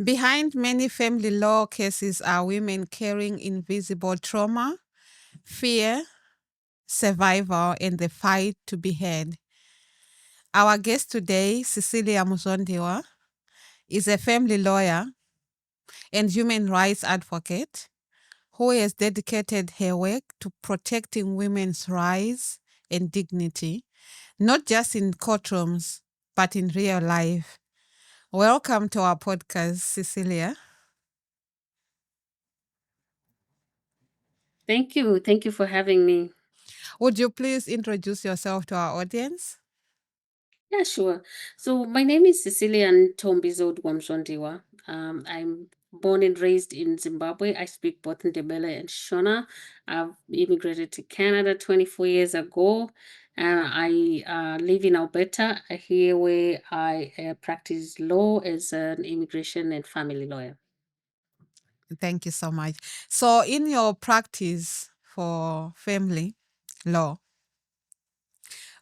Behind many family law cases are women carrying invisible trauma, fear, survival, and the fight to be heard. Our guest today, Cecilia Mzvondiwa, is a family lawyer and human rights advocate who has dedicated her work to protecting women's rights and dignity, not just in courtrooms, but in real life. Welcome to our podcast, Cecilia. Thank you. Thank you for having me. Would you please introduce yourself to our audience? Yeah, sure. So my name is Cecilia Ntombizodwa Mzvondiwa. I'm born and raised in Zimbabwe. I speak both Ndebele and Shona. I've immigrated to Canada 24 years ago. I live in Alberta, here where I practice law as an immigration and family lawyer. Thank you so much. So, in your practice for family law,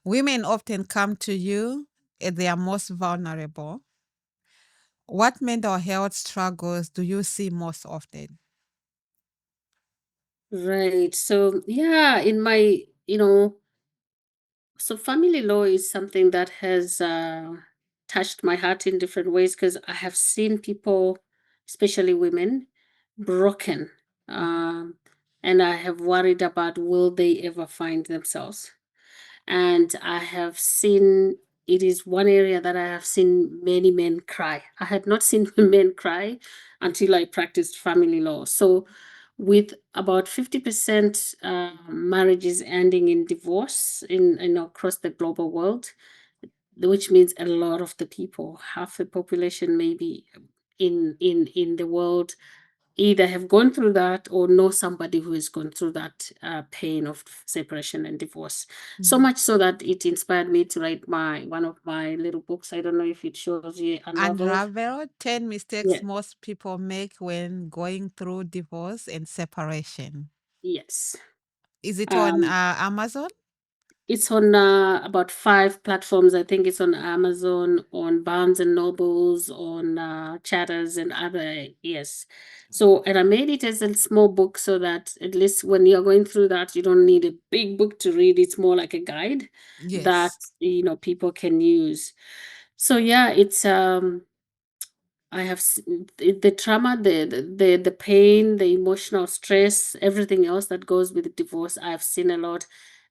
women often come to you at their most vulnerable. What mental health struggles do you see most often? Right. So yeah, in my, so family law is something that has touched my heart in different ways because I have seen people, especially women, broken. Um, and I have worried about will they ever find themselves. And I have seen it is one area that I have seen many men cry. I had not seen men cry until I practiced family law. So, with about 50% marriages ending in divorce across the global world, which means a lot of the people, half the population maybe in the world either have gone through that or know somebody who has gone through that pain of separation and divorce. So Mhm. much so that it inspired me to write my one of my little books. I don't know if it shows you unraveled. Unravel 10 mistakes Yeah. most people make when going through divorce and separation. Yes. Is it on Um, Amazon? It's on about 5 platforms. I think it's on Amazon, on Barnes and Nobles, on Chatters, and other. Yes. So, and I made it as a small book so that at least when you're going through that, you don't need a big book to read. It's more like a guide that Yes. people can use. So yeah, it's I have the trauma, the pain, the emotional stress, everything else that goes with the divorce. I've seen a lot,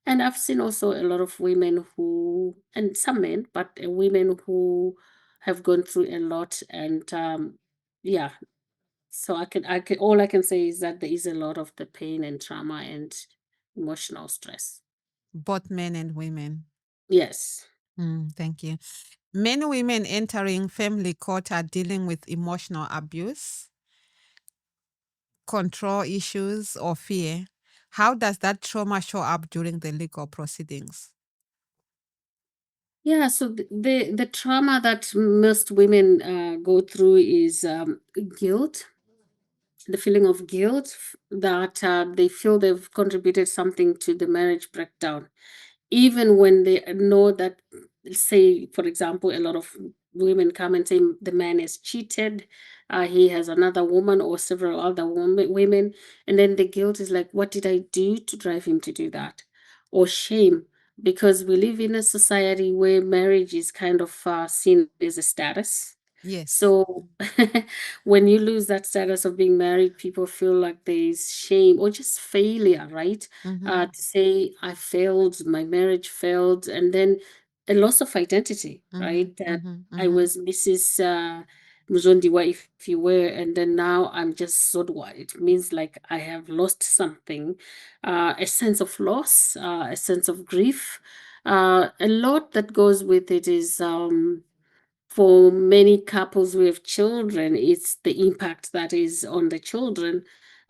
and I've seen also a lot of women who, and some men, but women who have gone through a lot, and yeah. So all I can say is that there is a lot of the pain and trauma and emotional stress. Both men and women. Yes. Thank you. Many women entering family court are dealing with emotional abuse, control issues, or fear. How does that trauma show up during the legal proceedings? Yeah, so the trauma that most women go through is guilt, the feeling of guilt that they feel they've contributed something to the marriage breakdown, even when they know that, say, for example, a lot of women come and say the man has cheated, he has another woman or several other women, and then the guilt is like, what did I do to drive him to do that? Or shame, because we live in a society where marriage is kind of seen as a status. Yes. So when you lose that status of being married, people feel like there's shame or just failure, right? Mm-hmm. To say I failed, my marriage failed, and then a loss of identity, Mm-hmm. right? That Mm-hmm. I Mm-hmm. was Mrs. Mzondiwa, if you were, and then now I'm just Zodwa. It means like I have lost something, a sense of loss, a sense of grief. A lot that goes with it is for many couples with children, it's the impact that is on the children,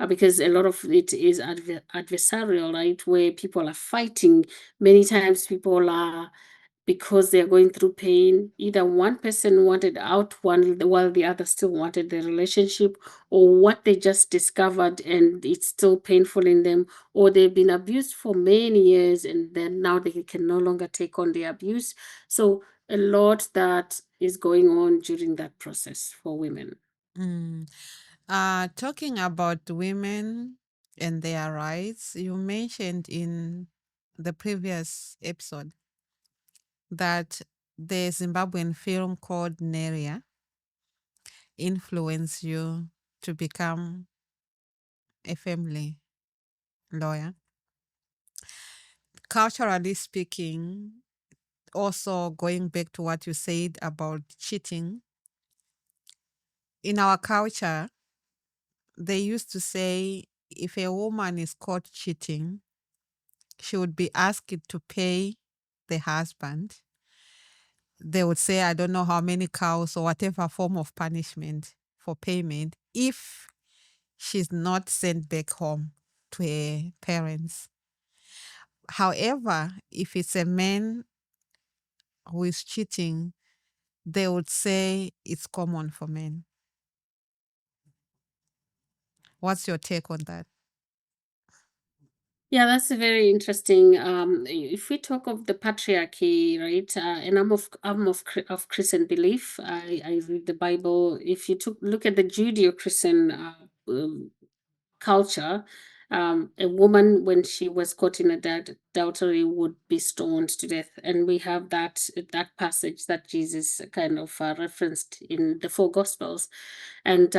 because a lot of it is adversarial, right? Where people are fighting. Many times, people are, because they're going through pain, either one person wanted out one while the other still wanted the relationship, or what they just discovered and it's still painful in them, or they've been abused for many years and then now they can no longer take on the abuse. So a lot that is going on during that process for women. Mm. Talking about women and their rights, you mentioned in the previous episode that the Zimbabwean film called Neria influenced you to become a family lawyer. Culturally speaking, also going back to what you said about cheating, in our culture, they used to say if a woman is caught cheating, she would be asked to pay the husband. They would say, I don't know how many cows or whatever form of punishment for payment if she's not sent back home to her parents. However, if it's a man who is cheating, they would say it's common for men. What's your take on that? Yeah, that's a very interesting. If we talk of the patriarchy, right, and I'm of Christian belief. I read the Bible. If you look at the Judeo-Christian culture, a woman when she was caught in adultery would be stoned to death, and we have that passage that Jesus kind of referenced in the four Gospels, and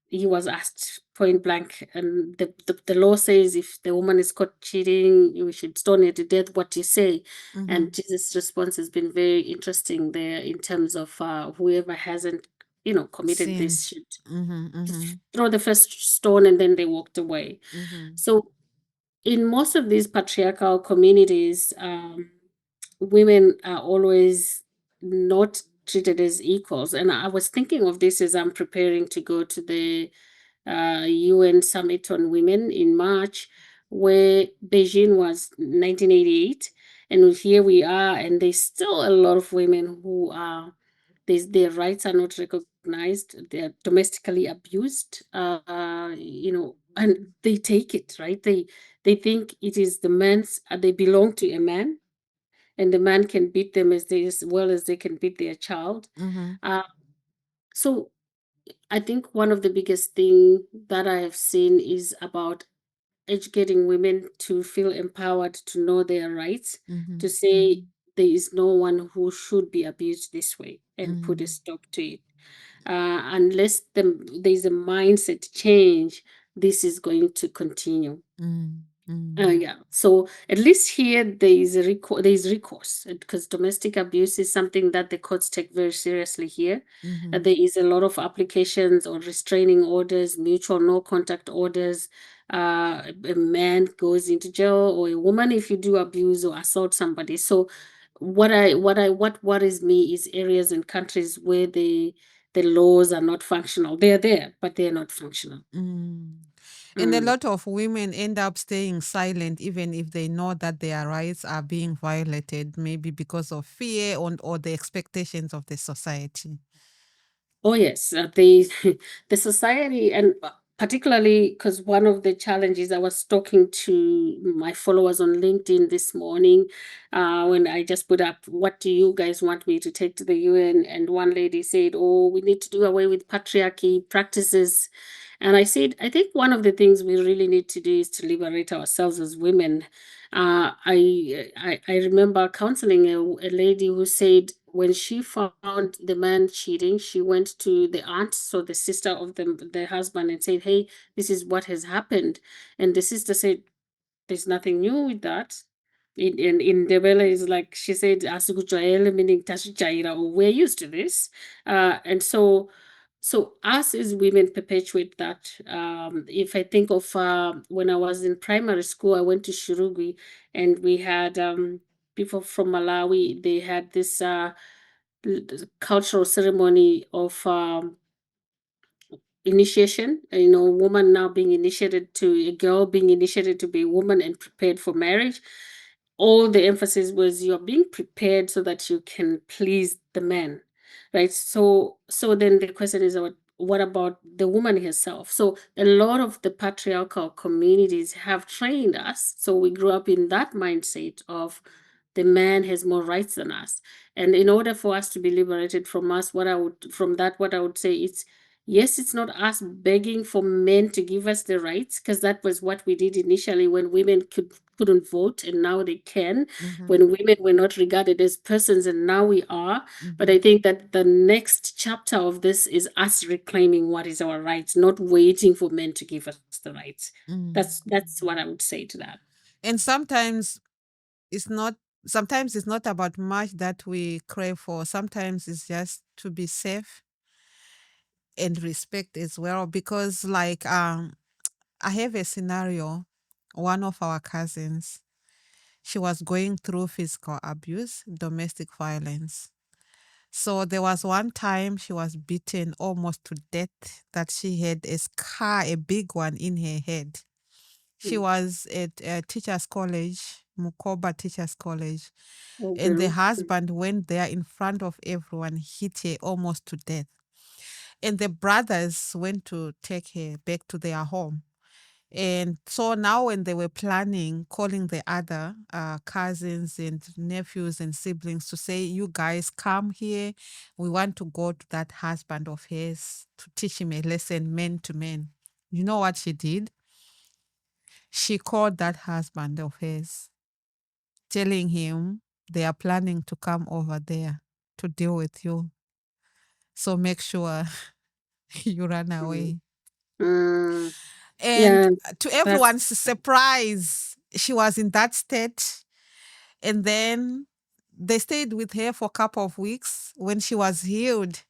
he was asked point blank, and the law says if the woman is caught cheating, you should stone her to death. What do you say? Mm-hmm. And Jesus' response has been very interesting there in terms of whoever hasn't, committed this Sinned. should Mm-hmm. Mm-hmm. just throw the first stone, and then they walked away. Mm-hmm. So in most of these patriarchal communities, women are always not treated as equals. And I was thinking of this as I'm preparing to go to the UN Summit on Women in March, where Beijing was 1988. And here we are, and there's still a lot of women who are, their rights are not recognized. They're domestically abused, and they take it, right? They think it is the man's, they belong to a man, and the man can beat them as well as they can beat their child. Mm-hmm. Uh, so I think one of the biggest thing that I have seen is about educating women to feel empowered, to know their rights, Mm-hmm. to say there is no one who should be abused this way, and put a Mm-hmm. stop to it. Unless there's a mindset change, this is going to continue. Mm-hmm. Yeah. So at least here there is recourse, because domestic abuse is something that the courts take very seriously here. Mm-hmm. There is a lot of applications or restraining orders, mutual no contact orders. A man goes into jail, or a woman if you do abuse or assault somebody. So what worries me is areas and countries where the laws are not functional. They're there, but they're not functional. Mm. And a Mm. lot of women end up staying silent even if they know that their rights are being violated, maybe because of fear or the expectations of the society. Oh yes, the the society, and particularly because one of the challenges, I was talking to my followers on LinkedIn this morning, when I just put up, "What do you guys want me to take to the UN?" And one lady said, "Oh, we need to do away with patriarchy practices." And I said, I think one of the things we really need to do is to liberate ourselves as women. I remember counseling a lady who said when she found the man cheating, she went to the aunt, so the sister of the husband, and said, "Hey, this is what has happened." And the sister said, "There's nothing new with that." In Debele is like she said, "Asikujwayele," meaning tashijaira, or we're used to this. And so us as women perpetuate that. If I think of when I was in primary school, I went to Shirugwi, and we had people from Malawi. They had this cultural ceremony of initiation. A woman now being initiated to a girl being initiated to be a woman and prepared for marriage. All the emphasis was you're being prepared so that you can please the man, right? So then the question is, what about the woman herself? So a lot of the patriarchal communities have trained us, so we grew up in that mindset of the man has more rights than us. And in order for us to be liberated from us, what I would say is Yes, it's not us begging for men to give us the rights, because that was what we did initially when women couldn't vote, and now they can. Mm-hmm. When women were not regarded as persons, and now we are. But Mm-hmm. I think that the next chapter of this is us reclaiming what is our rights, not waiting for men to give us the rights. Mm. That's what I would say to that. And it's not sometimes it's not about much that we crave for. Sometimes it's just to be safe and respect as well. Because I have a scenario. One of our cousins, she was going through physical abuse, domestic violence. So there was one time she was beaten almost to death that she had a scar, a big one in her head. She Mm. was at a teacher's college, Mukoba Teacher's College, and the Okay. husband went there in front of everyone, hit her almost to death. And the brothers went to take her back to their home. And so now, when they were planning, calling the other cousins and nephews and siblings to say, "You guys come here. We want to go to that husband of hers to teach him a lesson, man to man." You know what she did? She called that husband of hers, telling him they are planning to come over there to deal with you. So make sure you run Mm. away. Mm. And Yeah, to that's everyone's surprise, she was in that state. And then they stayed with her for a couple of weeks. When she was healed,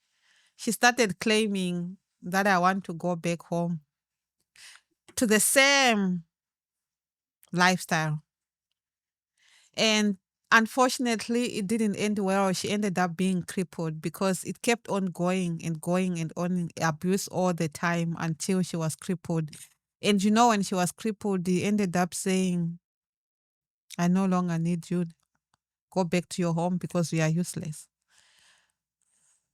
she started claiming that I want to go back home to the same lifestyle. And unfortunately, it didn't end well. She ended up being crippled because it kept on going and going and on abuse all the time until she was crippled. And when she was crippled, he ended up saying, "I no longer need you. Go back to your home because you are useless."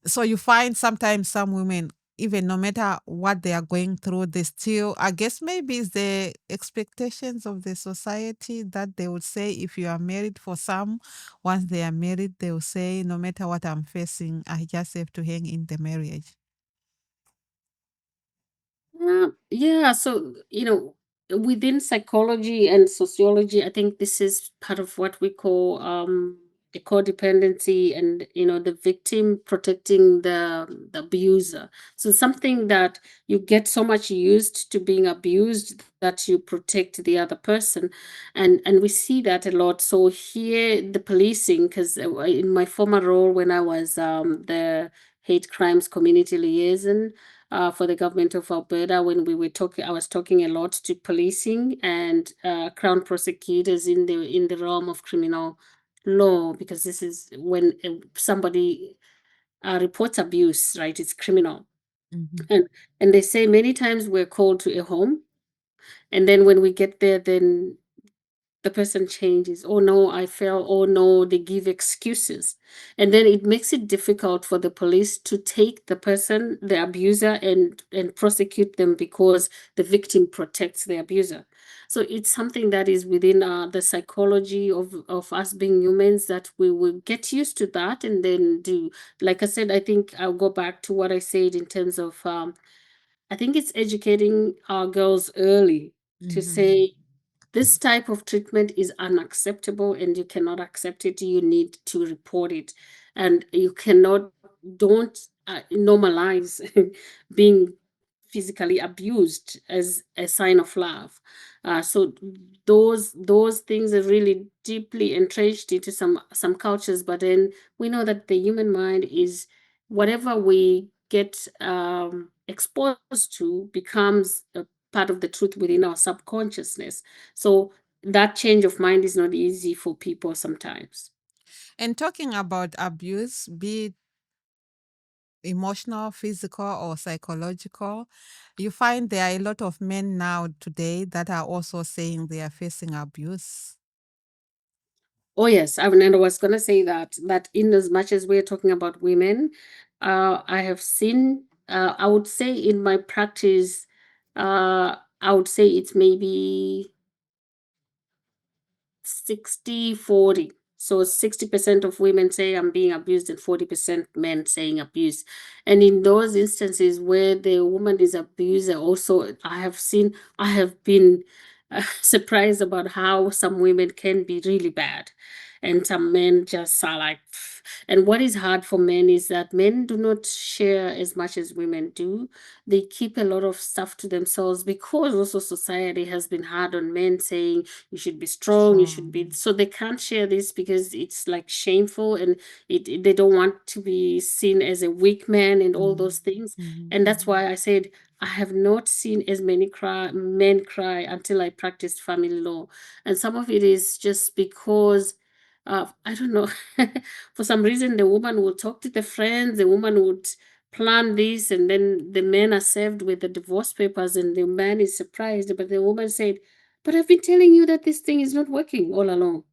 So you find sometimes some women, even no matter what they are going through, they still, I guess maybe it's the expectations of the society that they would say, if you are married, for some, once they are married, they will say, no matter what I'm facing, I just have to hang in the marriage. Yeah, so within psychology and sociology, I think this is part of what we call the codependency, and the victim protecting the abuser. So something that you get so much used to being abused that you protect the other person, and we see that a lot. So here, the policing, because in my former role when I was the hate crimes community liaison for the government of Alberta, when we were talking, I was talking a lot to policing and crown prosecutors in the realm of criminal law, because this is when somebody reports abuse, right? It's criminal, Mhm. and they say many times we're called to a home, and then when we get there, then the person changes. Oh no, I fell. Oh no, they give excuses. And then it makes it difficult for the police to take the person, the abuser, and prosecute them, because the victim protects the abuser. So it's something that is within the psychology of us being humans, that we will get used to that and then do. Like I said, I think I'll go back to what I said in terms of I think it's educating our girls early to Mhm. say this type of treatment is unacceptable and you cannot accept it. You need to report it. And you cannot, don't normalize being physically abused as a sign of love. So those things are really deeply entrenched into some cultures. But then we know that the human mind is, whatever we get exposed to becomes a part of the truth within our subconsciousness. So that change of mind is not easy for people sometimes. And talking about abuse, be it emotional, physical, or psychological, you find there are a lot of men now today that are also saying they are facing abuse. Oh yes, and I was gonna say that in as much as we're talking about women, I have seen. I would say in my practice, I would say it's maybe 60-40. So 60% of women say I'm being abused and 40% men saying abuse. And in those instances where the woman is abused, also I have been surprised about how some women can be really bad and some men just are like pff. And what is hard for men is that men do not share as much as women do. They keep a lot of stuff to themselves because also society has been hard on men, saying you should be strong, you should be, Strong. so they can't share this because it's like shameful, and they don't want to be seen as a weak man and all Mm-hmm. those things. Mm-hmm. And that's why I said I have not seen as many men cry until I practiced family law. And some of it is just because I don't know. For some reason, the woman will talk to the friends, the woman would plan this, and then the men are served with the divorce papers, and the man is surprised. But the woman said, "But I've been telling you that this thing is not working all along."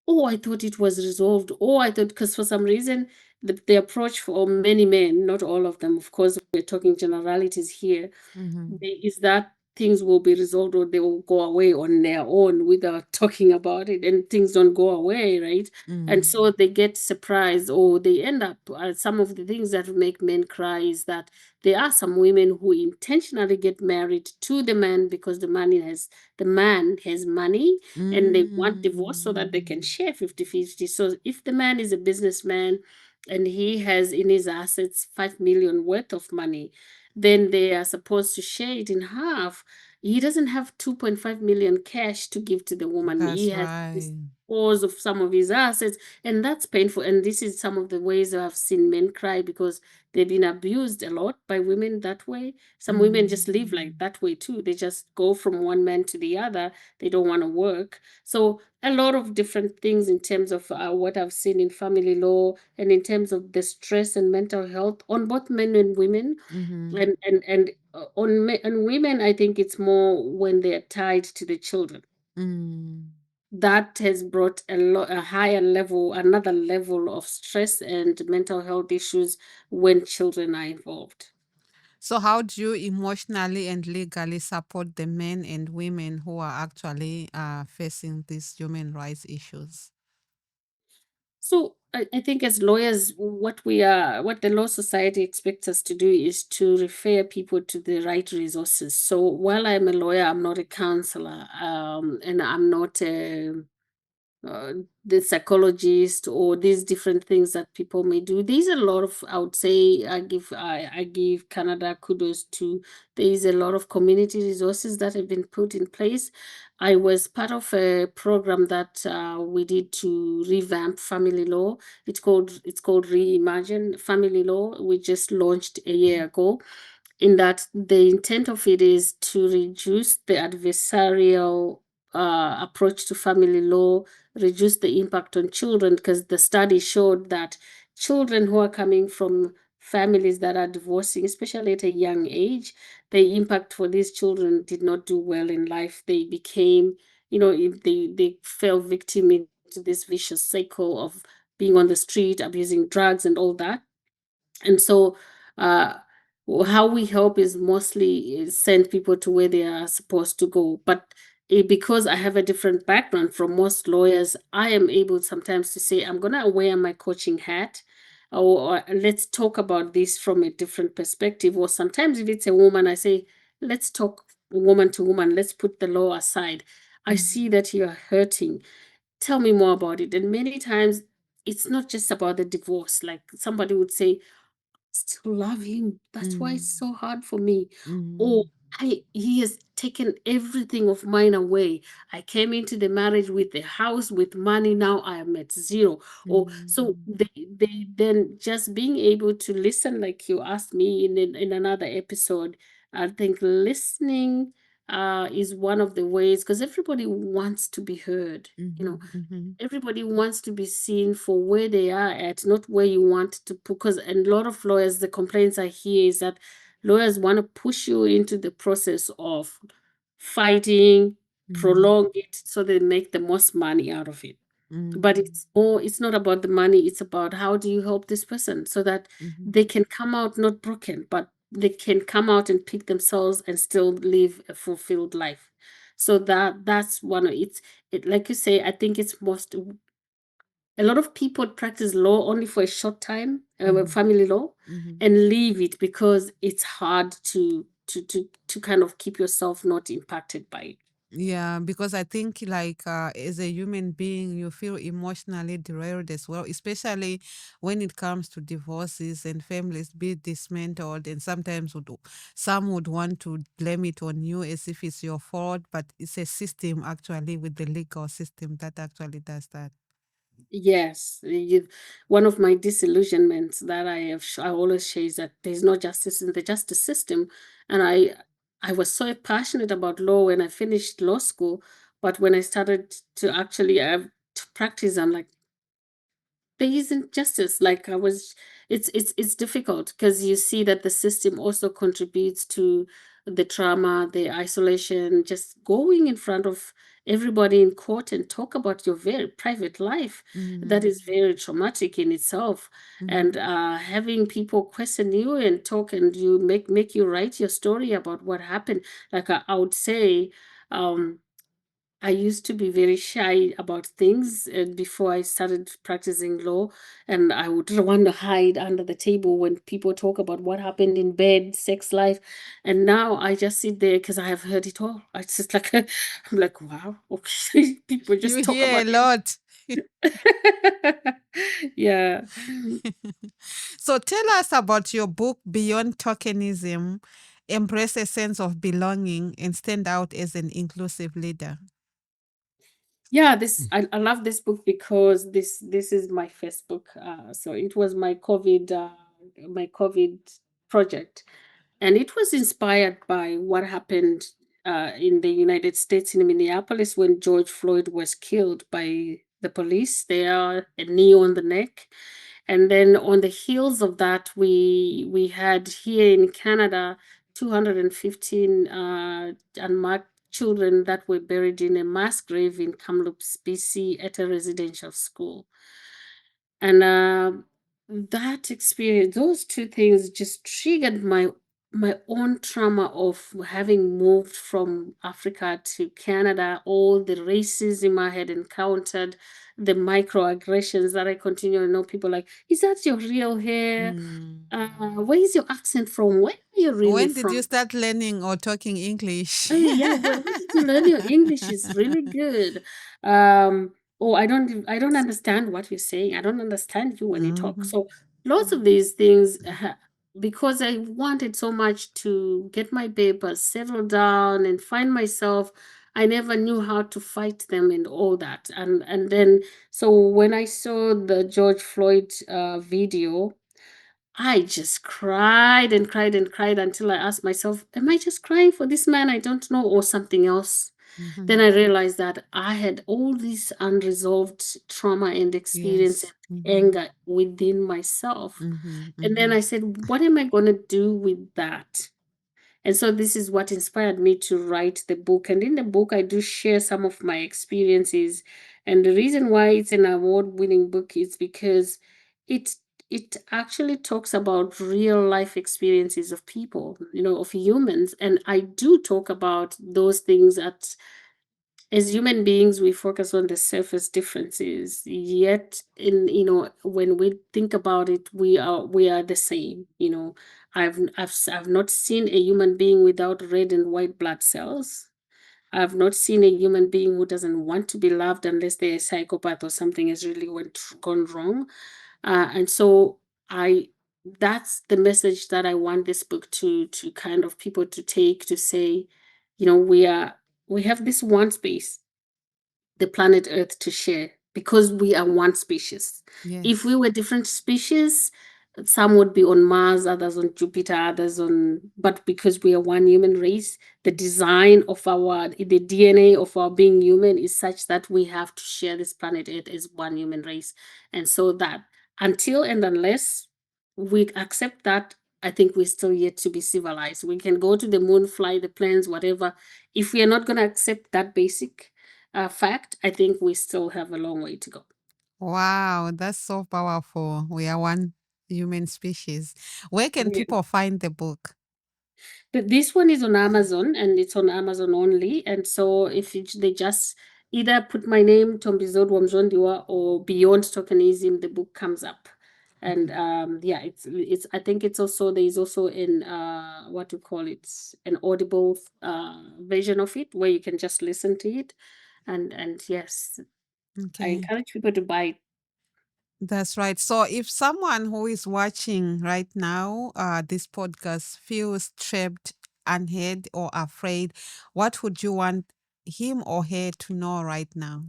Oh, I thought it was resolved. Oh, I thought, because for some reason, the approach for many men, not all of them, of course, we're talking generalities here, Mm-hmm. is that things will be resolved or they will go away on their own without talking about it, and things don't go away, right? And Mm-hmm. so they get surprised, or they end up, some of the things that make men cry is that there are some women who intentionally get married to the man because the man has money, and they want divorce so that they can Mm-hmm. share 50-50. So if the man is a businessman and he has in his assets 5 million worth of money, then they are supposed to share it in half. He doesn't have 2.5 million cash to give to the woman. He That's has this right. dispose of some of his assets, and that's painful. And this is some of the ways I've seen men cry because they've been abused a lot by women that way. Some women just live Mm-hmm. like that way too. They just go from one man to the other. They don't want to work. So a lot of different things in terms of what I've seen in family law and in terms of the stress and mental health on both men and women. Mm-hmm. And on women, I think it's more when they're tied to the children. Mm. That has brought a higher level, another level of stress and mental health issues when children are involved. So, how do you emotionally and legally support the men and women who are actually facing these human rights issues? So I think as lawyers, what the Law Society expects us to do is to refer people to the right resources. So while I'm a lawyer, I'm not a counselor, and I'm not a uh, the psychologist or these different things that people may do. There's a lot of, I would say, I give Canada kudos to. There is a lot of community resources that have been put in place. I was part of a program that we did to revamp family law. It's called Reimagine Family Law. We just launched a year ago, in that the intent of it is to reduce the adversarial approach to family law, reduce the impact on children, because the study showed that children who are coming from families that are divorcing, especially at a young age, the impact for these children did not do well in life. They became, they fell victim into this vicious cycle of being on the street, abusing drugs and all that. And so uh how we help is mostly send people to where they are supposed to go. But because I have a different background from most lawyers, I am able sometimes to say, I'm going to wear my coaching hat, or let's talk about this from a different perspective. Or sometimes if it's a woman, I say, let's talk woman to woman, let's put the law aside. I see Mhm. that you're hurting, tell me more about it. And many times it's not just about the divorce. Like somebody would say, still love him. That's why Mhm. it's so hard for me. Oh, Mhm. he has taken everything of mine away. I came into the marriage with a house, with money. Now I am at zero. Or so Mhm. they then just being able to listen, like you asked me in another episode. I think listening is one of the ways, because everybody wants to be heard. Mhm. Mhm. Everybody wants to be seen for where they are at, not where you want to put. Because and a lot of lawyers, the complaints I hear is that lawyers want to push you into the process of fighting, Mhm. prolong it, so they make the most money out of it. But Mhm. it's not about the money, it's about how do you help this person so that Mhm. they can come out not broken, but they can come out and pick themselves and still live a fulfilled life. So that's one of it's, it, like you say, I think it's most a lot of people practice law only for a short time, Mhm. family law, Mhm. and leave it because it's hard to kind of keep yourself not impacted by it. Yeah, because I think like as a human being, you feel emotionally derailed as well, especially when it comes to divorces and families be dismantled, and sometimes some would want to blame it on you as if it's your fault, but it's a system actually with the legal system that actually does that. Yes, one of my disillusionments that I always say is that there's no justice in the justice system, and I was so passionate about law when I finished law school, but when I started to actually to practice, I'm like, there isn't justice. Like I was, it's difficult because you see that the system also contributes to the trauma, the isolation. Just going in front of everybody in court and talk about your very private life, that Mm-hmm. is very traumatic in itself. And having people question you and talk, and you make you write your story about what happened. Like I would say, um I used to be very shy about things before I started practicing law, and I would want to hide under the table when people talk about what happened in bed, sex life. And now I just sit there because I have heard it all. I just like I'm like, wow, okay, people You just talk hear a about lot. it. Yeah. So tell us about your book, Beyond Tokenism, Embrace a Sense of Belonging and Stand Out as an Inclusive Leader. Yeah, I love this book because this is my first book. So it was my COVID project, and it was inspired by what happened in the United States in Minneapolis when George Floyd was killed by the police. There, a knee on the neck, and then on the heels of that, we had here in Canada 215 unmarked children that were buried in a mass grave in Kamloops, BC, at a residential school. And that experience, those two things just triggered my own trauma of having moved from Africa to Canada, all the racism I had encountered, the microaggressions that I continue to know. People like, is that your real hair? Mm. Where is your accent from? Where are you really When did you from? start learning or talking English? Oh yeah, when did you learn your English is really good. Oh, I don't understand what you're saying. I don't understand you when you talk. Mhm. So lots of these things, because I wanted so much to get my papers, settle down, and find myself. I never knew how to fight them and all that. And then so when I saw the George Floyd video, I just cried and cried and cried until I asked myself, am I just crying for this man I don't know or something else? Then Mhm. I realized that I had all this unresolved trauma and experience and Yes. Mhm. anger within myself. Mhm. And then Mhm. I said, what am I going to do with that? And so this is what inspired me to write the book. And in the book, I do share some of my experiences. And the reason why it's an award-winning book is because it it actually talks about real life experiences of people, of humans. And I do talk about those things at as human beings, we focus on the surface differences, yet when we think about it, we are the same. I've not seen a human being without red and white blood cells. I've not seen a human being who doesn't want to be loved unless they're a psychopath or something has really gone wrong. And so I that's the message that I want this book to kind of people to take, to say, we have this one space, the planet Earth, to share, because we are one species. If we Yes. were different species, some would be on Mars, others on Jupiter, others on, but because we are one human race, the design of the DNA of our being human is such that we have to share this planet Earth as one human race. And so that until and unless we accept that, I think we're still yet to be civilized. We can go to the moon, fly the planes, whatever. If we are not going to accept that basic fact, I think we still have a long way to go. Wow, that's so powerful. We are one human species. Where can Yeah. people find the book? This one is on Amazon, and it's on Amazon only. And so if they just either put my name, Ntombizodwa Mzvondiwa, or Beyond Tokenism, the book comes up. And yeah, it's I think it's also, there is also in what you call it, an audible version of it where you can just listen to it. And yes, I Okay. encourage people to buy it. That's right. So if someone who is watching right now this podcast feels trapped, unheard, or afraid, what would you want him or her to know right now?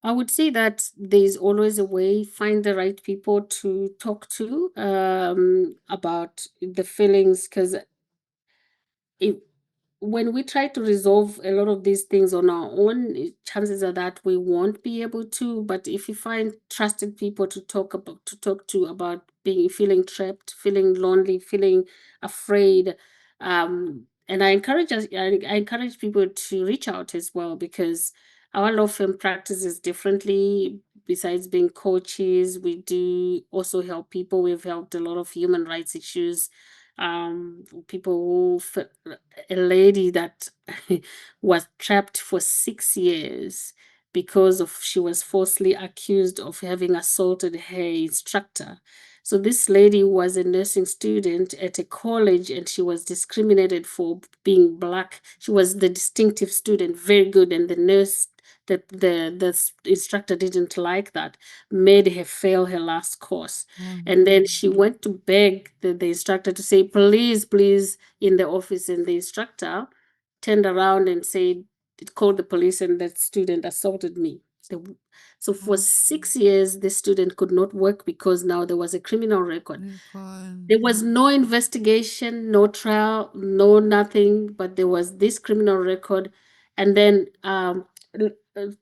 I would say that there's always a way. Find the right people to talk to about the feelings, because if when we try to resolve a lot of these things on our own, chances are that we won't be able to. But if you find trusted people to talk to about being feeling trapped, feeling lonely, feeling afraid, and I encourage people to reach out as well, because our law firm practices differently. Besides being coaches, we do also help people. We've helped a lot of human rights issues, people a lady that was trapped for 6 years because of she was falsely accused of having assaulted her instructor. So this lady was a nursing student at a college, and she was discriminated for being black. She was the distinctive student, very good, and the nurse, the instructor didn't like that, made her fail her last course. Oh, And no. then she went to beg the instructor to say, please, please, in the office. And the instructor turned around and said, it called the police, and that student assaulted me. So for Oh, 6 years, the student could not work because now there was a criminal record. my God. There was no investigation, no trial, no nothing, but there was this criminal record. And then,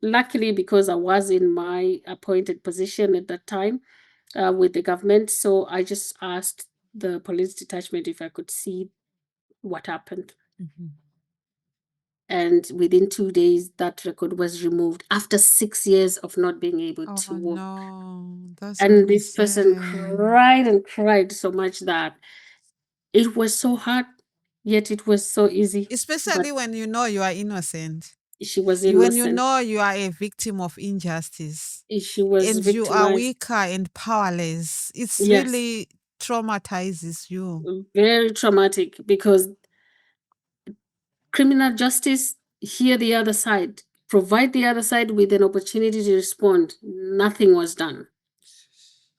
luckily, because I was in my appointed position at that time with the government, so I just asked the police detachment if I could see what happened. Mhm. And within 2 days, that record was removed after 6 years of not being able Oh, to work. no. That's And really this person sad. cried and cried so much that it was so hard, yet it was so easy. But Especially when you know you are innocent. she was When you innocent. know you are a victim of injustice She was and you are victimized. weaker and powerless, it's Yes, really traumatizes you. very traumatic, because criminal justice, hear the other side, provide the other side with an opportunity to respond. Nothing was done.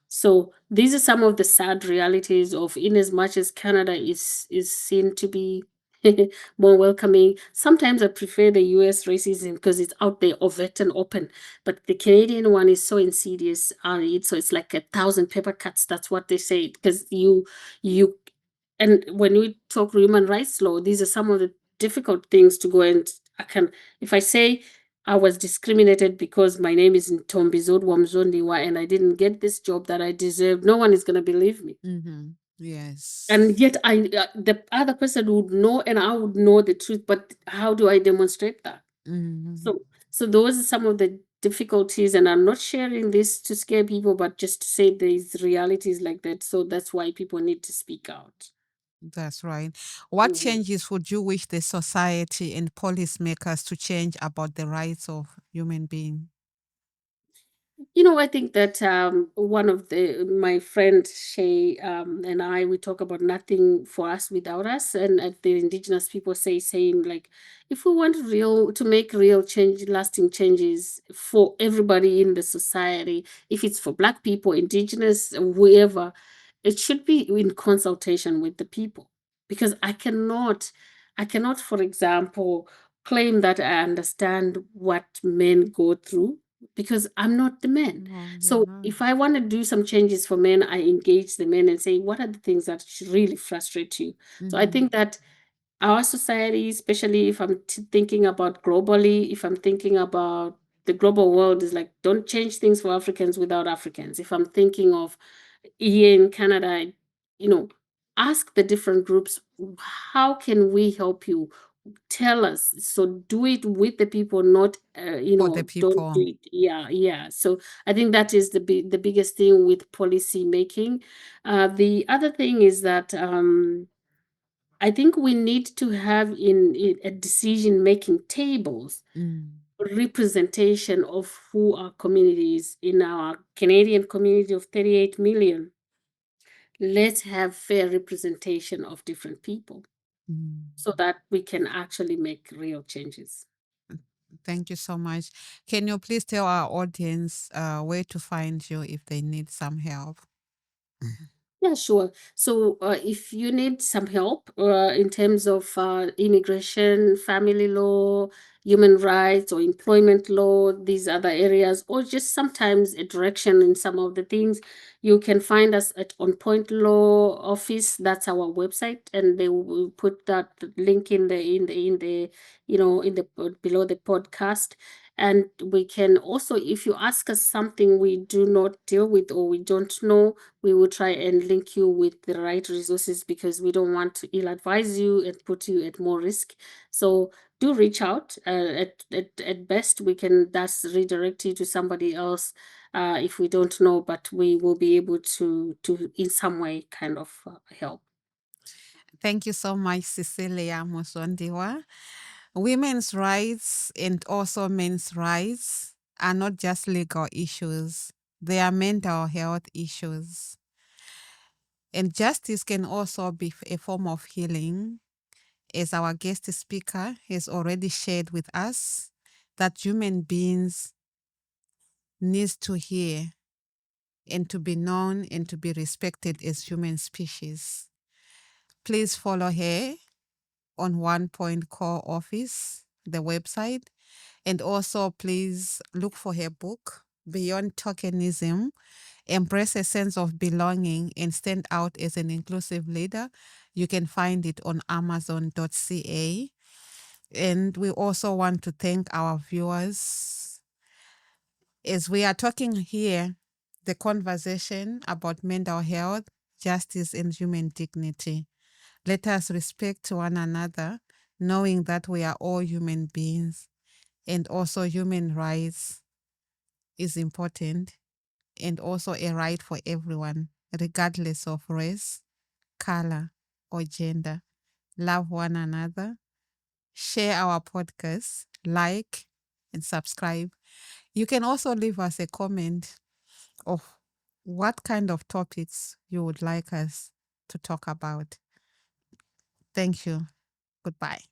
So these are some of the sad realities of, in as much as Canada is seen to be more welcoming. Sometimes I prefer the US racism because it's out there, overt and open. But the Canadian one is so insidious. So it's like 1,000 paper cuts. That's what they say. Because you and when we talk human rights law, these are some of the difficult things to go, and I can, if I say I was discriminated because my name is Ntombizodwa Mzvondiwa and I didn't get this job that I deserved, no one is going to believe me. Mhm. Yes. And yet, the other person would know, and I would know the truth. But how do I demonstrate that? Mhm. So those are some of the difficulties, and I'm not sharing this to scare people, but just to say there's realities like that. So that's why people need to speak out. That's right. What Mhm. changes would you wish the society and policymakers to change about the rights of human beings? I think that one of my friend Shay and I, we talk about nothing for us without us, and the indigenous people saying like, if we want to make real change, lasting changes for everybody in the society, if it's for Black people, indigenous, whoever, it should be in consultation with the people, because I cannot, for example, claim that I understand what men go through, because I'm not the man. No, you're So not. if I want to do some changes for men, I engage the men and say, what are the things that should really frustrate you? So I Mhm. think that our society, especially if I'm thinking about globally, if I'm thinking about the global world, is like, don't change things for Africans without Africans. If I'm thinking of here in Canada, you know, ask the different groups, how can we help you? Tell us. So do it with the people, not For the don't do people. it. Yeah, yeah. So I think that is the biggest thing with policy making. The other thing is that I think we need to have in a decision-making tables representation of who our community is. In our Canadian community of 38 million, let's have fair representation of different people so that we can actually make real changes. Thank you so much. Can you please tell our audience where to find you if they need some help? Yeah, sure. So, if you need some help in terms of immigration, family law, human rights, or employment law, these other areas, or just sometimes a direction in some of the things, you can find us at On Point Law Office. That's our website, and they will put that link in the below the podcast. And we can also, if you ask us something we do not deal with or we don't know, we will try and link you with the right resources, because we don't want to ill advise you and put you at more risk. So do reach out. At best, we can thus redirect you to somebody else if we don't know, but we will be able to in some way kind of help. Thank you so much, Cecilia Mzvondiwa. Women's rights and also men's rights are not just legal issues, they are mental health issues. And justice can also be a form of healing, as our guest speaker has already shared with us that human beings need to hear and to be known and to be respected as human species. Please follow her on One Point Core Office, the website, and also please look for her book, Beyond Tokenism, Embrace a Sense of Belonging and Stand Out as an Inclusive Leader. You can find it on amazon.ca. And we also want to thank our viewers. As we are talking here, the conversation about mental health, justice, and human dignity. Let us respect one another, knowing that we are all human beings, and also human rights is important, and also a right for everyone, regardless of race, color, or gender. Love one another. Share our podcast, like, and subscribe. You can also leave us a comment of what kind of topics you would like us to talk about. Thank you. Goodbye.